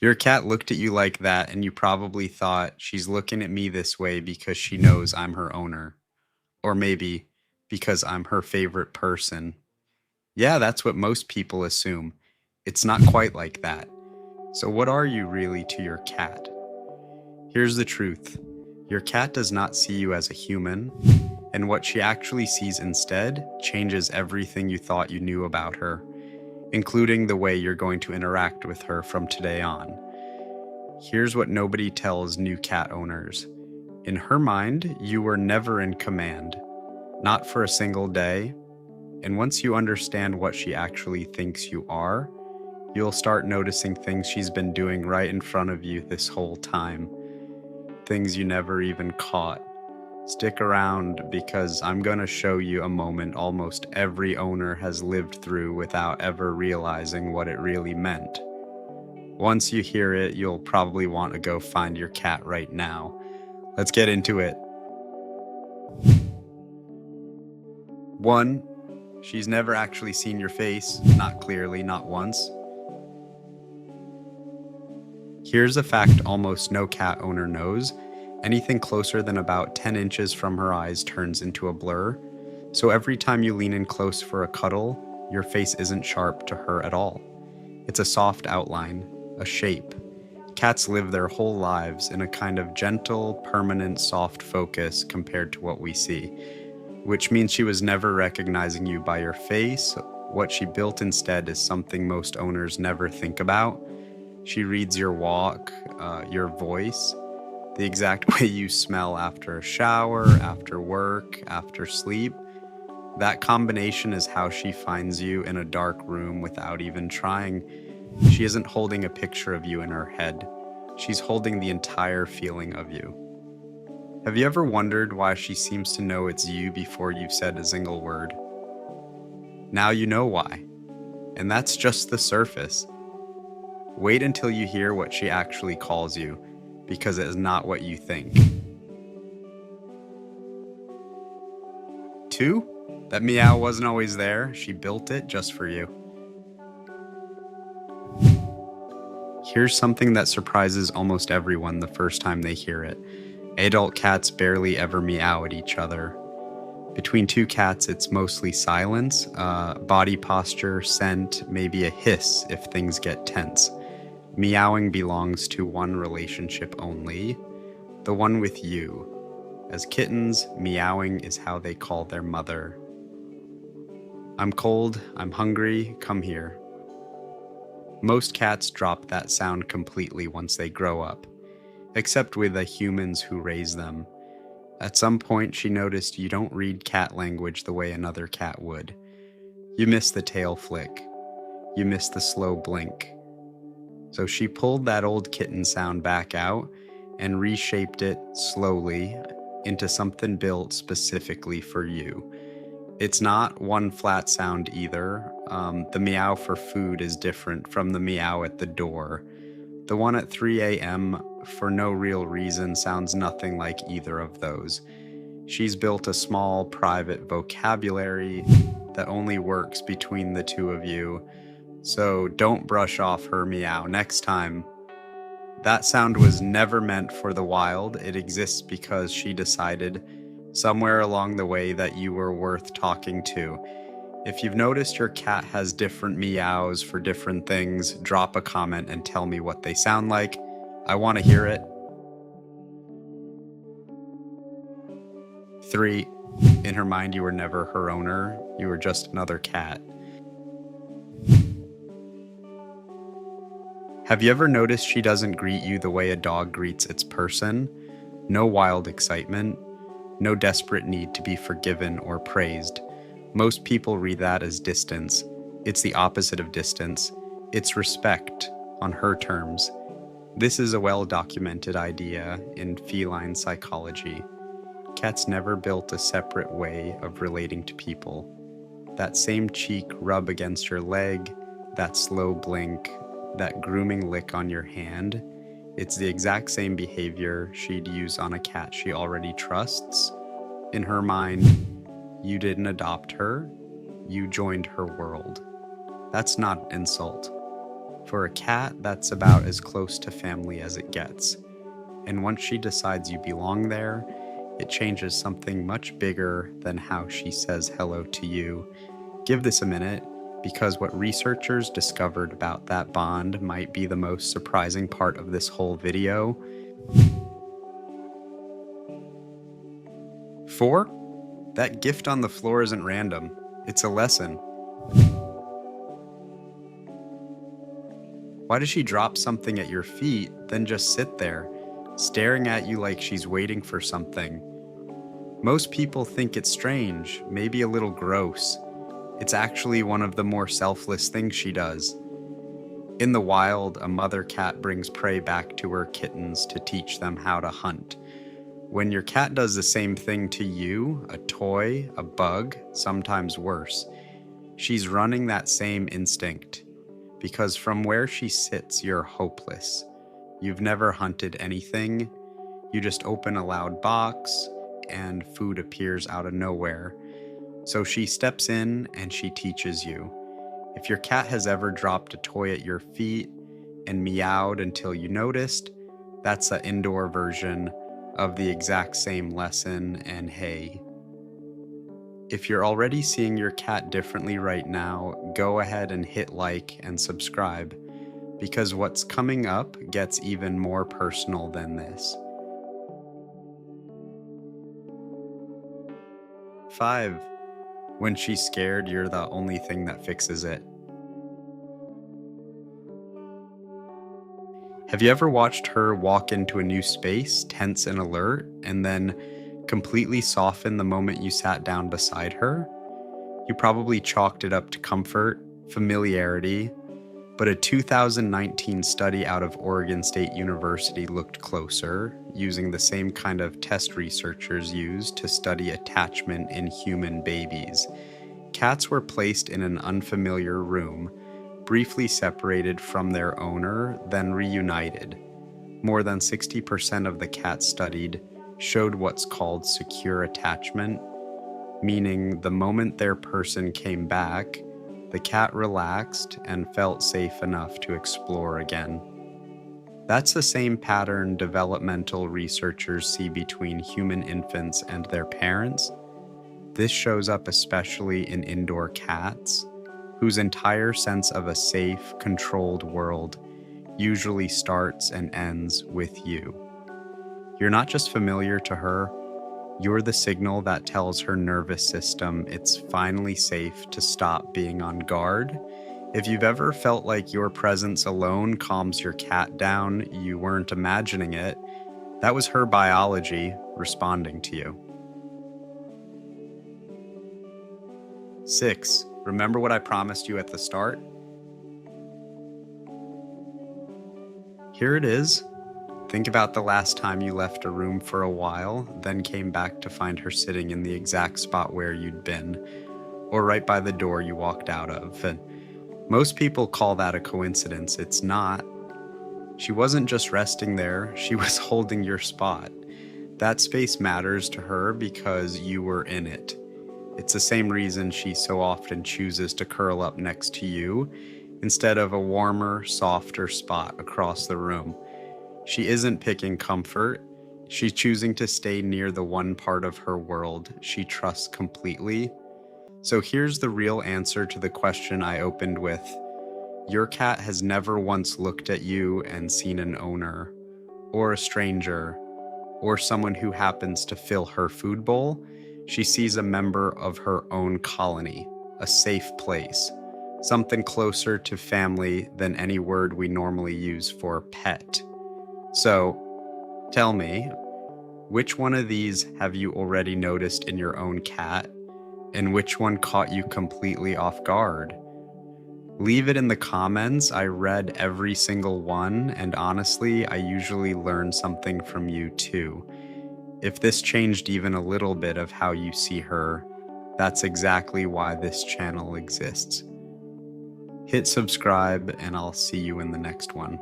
Your cat looked at you like that, and you probably thought, she's looking at me this way because she knows I'm her owner. Or maybe because I'm her favorite person. Yeah, that's what most people assume. It's not quite like that. So, what are you really to your cat? Here's the truth: your cat does not see you as a human, and what she actually sees instead changes everything you thought you knew about her, including the way you're going to interact with her from today on. Here's what nobody tells new cat owners: in her mind, you were never in command, not for a single day. And once you understand what she actually thinks you are, you'll start noticing things she's been doing right in front of you this whole time, things you never even caught. Stick around, because I'm going to show you a moment almost every owner has lived through without ever realizing what it really meant. Once you hear it, you'll probably want to go find your cat right now. Let's get into it. 1. She's never actually seen your face, not clearly, not once. Here's a fact almost no cat owner knows: anything closer than about 10 inches from her eyes turns into a blur. So every time you lean in close for a cuddle, your face isn't sharp to her at all. It's a soft outline, a shape. Cats live their whole lives in a kind of gentle, permanent, soft focus compared to what we see, which means she was never recognizing you by your face. What she built instead is something most owners never think about. She reads your walk, your voice, the exact way you smell after a shower, after work, after sleep. That combination is how she finds you in a dark room without even trying. She isn't holding a picture of you in her head. She's holding the entire feeling of you. Have you ever wondered why she seems to know it's you before you've said a single word? Now you know why. And that's just the surface. Wait until you hear what she actually calls you, because it is not what you think. 2. That meow wasn't always there. She built it just for you. Here's something that surprises almost everyone the first time they hear it. Adult cats barely ever meow at each other. Between two cats, it's mostly silence, body posture, scent, maybe a hiss if things get tense. Meowing belongs to one relationship only, the one with you. As kittens, meowing is how they call their mother. I'm cold, I'm hungry, come here. Most cats drop that sound completely once they grow up, except with the humans who raise them. At some point, she noticed you don't read cat language the way another cat would. You miss the tail flick. You miss the slow blink. So she pulled that old kitten sound back out and reshaped it slowly into something built specifically for you. It's not one flat sound either. The meow for food is different from the meow at the door. The one at 3 a.m. for no real reason sounds nothing like either of those. She's built a small, private vocabulary that only works between the two of you. So don't brush off her meow next time. That sound was never meant for the wild. It exists because she decided somewhere along the way that you were worth talking to. If you've noticed your cat has different meows for different things, drop a comment and tell me what they sound like. I want to hear it. 3. In her mind, you were never her owner. You were just another cat. Have you ever noticed she doesn't greet you the way a dog greets its person? No wild excitement, no desperate need to be forgiven or praised. Most people read that as distance. It's the opposite of distance. It's respect on her terms. This is a well-documented idea in feline psychology. Cats never built a separate way of relating to people. That same cheek rub against your leg, that slow blink, that grooming lick on your hand, it's the exact same behavior she'd use on a cat she already trusts. In her mind, you didn't adopt her, you joined her world. That's not an insult. For a cat, that's about as close to family as it gets. And once she decides you belong there, it changes something much bigger than how she says hello to you. Give this a minute, because what researchers discovered about that bond might be the most surprising part of this whole video. 4. That gift on the floor isn't random. It's a lesson. Why does she drop something at your feet, then just sit there, staring at you like she's waiting for something? Most people think it's strange, maybe a little gross. It's actually one of the more selfless things she does. In the wild, a mother cat brings prey back to her kittens to teach them how to hunt. When your cat does the same thing to you, a toy, a bug, sometimes worse, she's running that same instinct. Because from where she sits, you're hopeless. You've never hunted anything. You just open a loud box, and food appears out of nowhere. So she steps in and she teaches you. If your cat has ever dropped a toy at your feet and meowed until you noticed, that's an indoor version of the exact same lesson, and hey. If you're already seeing your cat differently right now, go ahead and hit like and subscribe, because what's coming up gets even more personal than this. 5. When she's scared, you're the only thing that fixes it. Have you ever watched her walk into a new space, tense and alert, and then completely soften the moment you sat down beside her? You probably chalked it up to comfort, familiarity, but a 2019 study out of Oregon State University looked closer, using the same kind of test researchers use to study attachment in human babies. Cats were placed in an unfamiliar room, briefly separated from their owner, then reunited. More than 60% of the cats studied showed what's called secure attachment, meaning the moment their person came back, the cat relaxed and felt safe enough to explore again. That's the same pattern developmental researchers see between human infants and their parents. This shows up especially in indoor cats, whose entire sense of a safe, controlled world usually starts and ends with you. You're not just familiar to her, you're the signal that tells her nervous system it's finally safe to stop being on guard. If you've ever felt like your presence alone calms your cat down, you weren't imagining it. That was her biology responding to you. 6. Remember what I promised you at the start? Here it is. Think about the last time you left a room for a while, then came back to find her sitting in the exact spot where you'd been, or right by the door you walked out of. And most people call that a coincidence. It's not. She wasn't just resting there, she was holding your spot. That space matters to her because you were in it. It's the same reason she so often chooses to curl up next to you instead of a warmer, softer spot across the room. She isn't picking comfort. She's choosing to stay near the one part of her world she trusts completely. So here's the real answer to the question I opened with. Your cat has never once looked at you and seen an owner, or a stranger, or someone who happens to fill her food bowl. She sees a member of her own colony, a safe place, something closer to family than any word we normally use for pet. So, tell me, which one of these have you already noticed in your own cat, and which one caught you completely off guard? Leave it in the comments. I read every single one, and honestly, I usually learn something from you too. If this changed even a little bit of how you see her, that's exactly why this channel exists. Hit subscribe, and I'll see you in the next one.